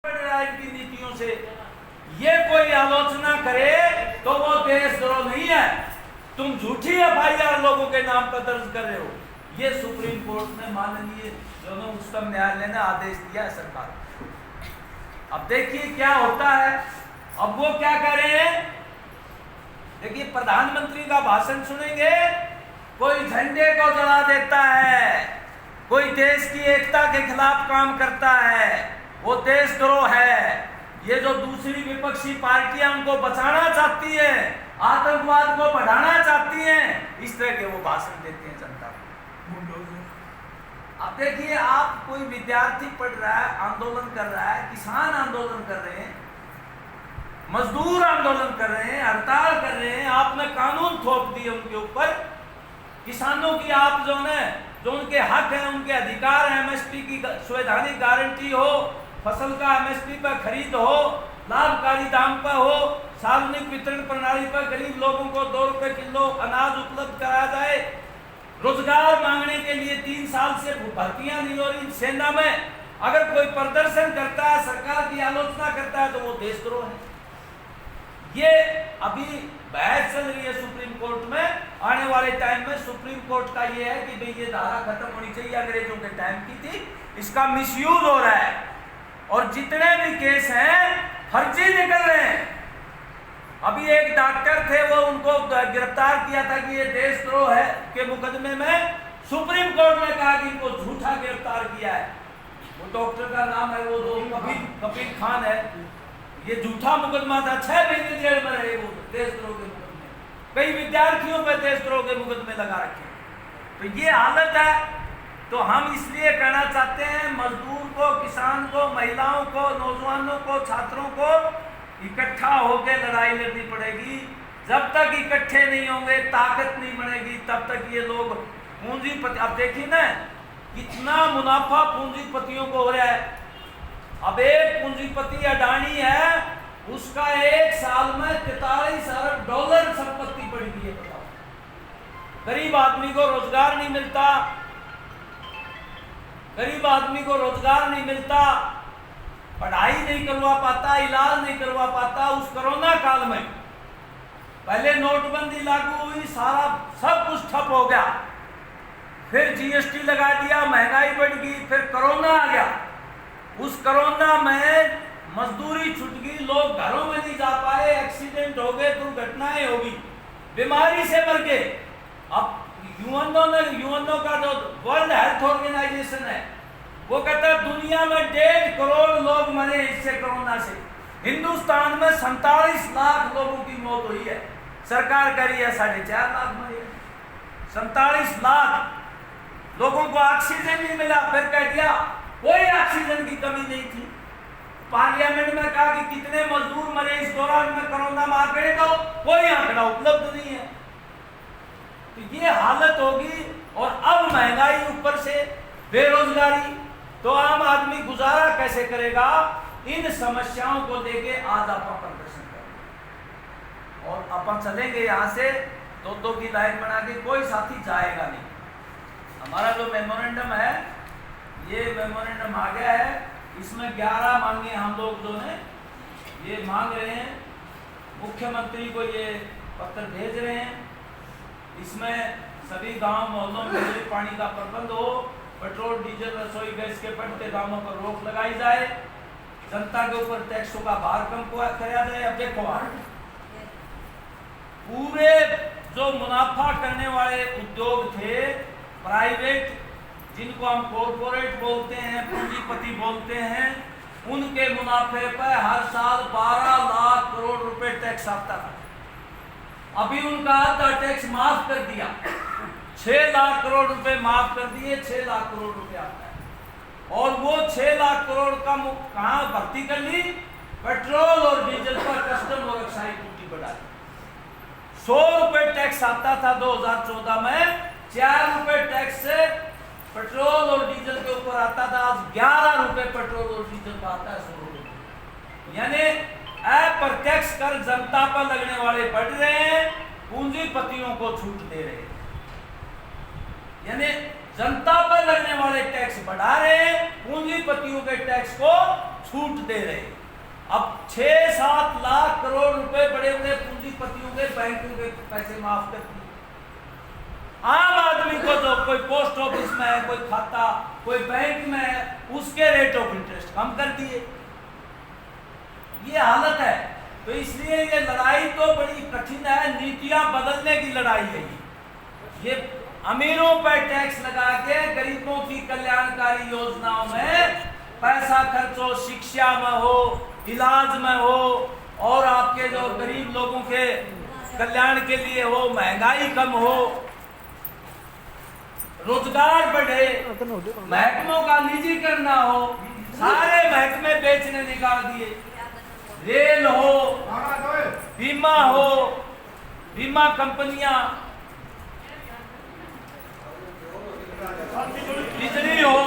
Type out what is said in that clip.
की नीतियों से ये कोई आलोचना करे तो वो देशद्रोह नहीं है। तुम झूठी एफआईआर लोगों के नाम पर दर्ज कर रहे हो। ये सुप्रीम कोर्ट ने माननीय दोनों उच्चतम न्यायालय ने आदेश दिया है सरकार। अब देखिए क्या होता है। अब वो क्या कह रहे हैं, देखिए प्रधानमंत्री का भाषण सुनेंगे, कोई झंडे को जला देता है, कोई देश की एकता के खिलाफ काम करता है, वो देशद्रोह है। ये जो दूसरी विपक्षी पार्टियां उनको बचाना चाहती है, आतंकवाद को बढ़ाना चाहती हैं, इस तरह के वो भाषण देते हैं जनता को। अब देखिए, आप कोई विद्यार्थी पढ़ रहा है, आंदोलन कर रहा है, किसान आंदोलन कर रहे हैं, मजदूर आंदोलन कर रहे हैं, हड़ताल कर रहे हैं, आपने कानून थोप दिए उनके ऊपर। किसानों की आप जो उनके हक हैं, उनके अधिकार हैं, एमएसपी की संवैधानिक गारंटी हो, फसल का एमएसपी पर खरीद हो, लाभकारी दाम पर हो, सार्वजनिक वितरण प्रणाली पर गरीब लोगों को 2 रुपए किलो अनाज उपलब्ध कराया जाए, रोजगार मांगने के लिए 3 साल से भर्तियां नहीं हो रही सेना में, अगर कोई प्रदर्शन करता है, सरकार की आलोचना करता है, तो वो देशद्रोह है। ये अभी बहस चल रही है सुप्रीम कोर्ट में। आने वाले टाइम में सुप्रीम कोर्ट का ये है कि भाई ये धारा खत्म होनी चाहिए, अंग्रेजों के टाइम की थी, इसका मिसयूज हो रहा है और जितने भी केस हैं फर्जी निकल रहे हैं। अभी एक डॉक्टर थे, वो उनको गिरफ्तार किया था कि ये देशद्रोह है के मुकदमे में, सुप्रीम कोर्ट ने कहा कि इनको झूठा गिरफ्तार किया है। वो डॉक्टर का नाम है, वो कबीर खान है। ये झूठा मुकदमा था, 6 महीने जेल में रहे वो देशद्रोह के मुकदमे। कई विद्यार्थियों पर देशद्रोह के मुकदमे लगा रखे। तो ये हालत है। तो हम इसलिए कहना चाहते हैं, मजदूर को, किसान को, महिलाओं को, नौजवानों को, छात्रों को इकट्ठा होकर लड़ाई लड़नी पड़ेगी। जब तक इकट्ठे नहीं होंगे, ताकत नहीं बनेगी, तब तक ये लोग पूंजीपति, अब देखिए ना कितना मुनाफा पूंजीपतियों को हो रहा है। अब एक पूंजीपति अडानी है, उसका 1 साल में 43 अरब डॉलर संपत्ति बढ़ गई है। बताओ, गरीब आदमी को रोजगार नहीं मिलता, गरीब आदमी को रोजगार नहीं मिलता, पढ़ाई नहीं करवा पाता, इलाज नहीं करवा पाता। उस कोरोना काल में पहले नोटबंदी लागू हुई, सारा सब कुछ ठप हो गया, फिर जीएसटी लगा दिया, महंगाई बढ़ गई, फिर कोरोना आ गया। उस कोरोना में मजदूरी छूट गई, लोग घरों में नहीं जा पाए, एक्सीडेंट हो गए, दुर्घटनाएं हो गई, बीमारी से मर गए। अब यूएनओ का जो वर्ल्ड हेल्थ ऑर्गेनाइजेशन है, वो कहता है दुनिया में 1.5 करोड़ लोग मरे इससे, कोरोना से। हिंदुस्तान में 47 लाख लोगों की मौत हुई है, सरकार कह रही है 4.5 लाख मरे। 47 लाख लोगों को ऑक्सीजन नहीं मिला, फिर कह दिया कोई ऑक्सीजन की कमी नहीं थी। पार्लियामेंट में कहा कि कितने मजदूर मरे इस दौरान में कोरोना में, आंकड़े दो, कोई आंकड़ा उपलब्ध नहीं है। तो ये हालत होगी। और अब महंगाई, ऊपर से बेरोजगारी, तो आम आदमी गुजारा कैसे करेगा? इन समस्याओं को लेके आज आप प्रदर्शन करेंगे और अपन चलेंगे यहाँ से 2-2 की लाइन बना के, कोई साथी जाएगा नहीं। हमारा जो मेमोरेंडम है, ये मेमोरेंडम आ गया है, इसमें 11 मांगे हम लोग जो ने ये मांग रहे हैं, मुख्यमंत्री को ये पत्र भेज रहे हैं। इसमें सभी गांव मोहल्लों में बिजली पानी का प्रबंध हो, पेट्रोल डीजल रसोई गैस के बढ़ते दामों पर रोक लगाई जाए, जनता के ऊपर टैक्सों का भार कम किया जाए। अब देखो, पूरे जो मुनाफा करने वाले उद्योग थे प्राइवेट, जिनको हम कॉर्पोरेट बोलते हैं, पूंजीपति बोलते हैं, उनके मुनाफे पर हर साल 12 लाख करोड़ रुपए टैक्स आता था। अभी उनका आधा टैक्स माफ कर दिया, 6 लाख करोड़ रुपए माफ कर दिए, 6 लाख करोड़ रुपए आता है। और वो 6 लाख करोड़ का कहाँ भर्ती कर ली? पेट्रोल और डीजल पर कस्टम और एक्साइज ड्यूटी बढ़ा दी। 100 रुपए टैक्स आता था 2014 में, 4 रुपए टैक्स से पेट्रोल और डीजल के ऊपर आता था, आज 11 रुपए पेट्रोल और डीजल का आता है, 100 रुपए। यानी अप्रत्यक्ष कर जनता पर लगने वाले बढ़ रहे हैं, पूंजीपतियों को छूट दे रहे हैं। यानी जनता पर लगने वाले टैक्स बढ़ा रहे हैं, पूंजीपतियों के टैक्स को छूट दे रहे। अब 6-7 लाख करोड़ रुपए बड़े बड़े पूंजीपतियों के बैंकों के पैसे माफ कर दिए। आम आदमी को तो कोई पोस्ट ऑफिस में है, कोई खाता कोई बैंक में है, उसके रेट ऑफ इंटरेस्ट कम कर दिए। ये हालत है। तो इसलिए ये लड़ाई तो बड़ी कठिन है, नीतियां बदलने की लड़ाई है। ये अमीरों पर टैक्स लगा के गरीबों की कल्याणकारी योजनाओं में पैसा खर्च हो, शिक्षा में हो, इलाज में हो, और आपके जो गरीब लोगों के कल्याण के लिए हो, महंगाई कम हो, रोजगार बढ़े, महकमों का निजीकरण ना हो, सारे महकमे बेचने निकाल दिए। रेल हो, बीमा हो, बीमा कंपनियां, बिजली हो,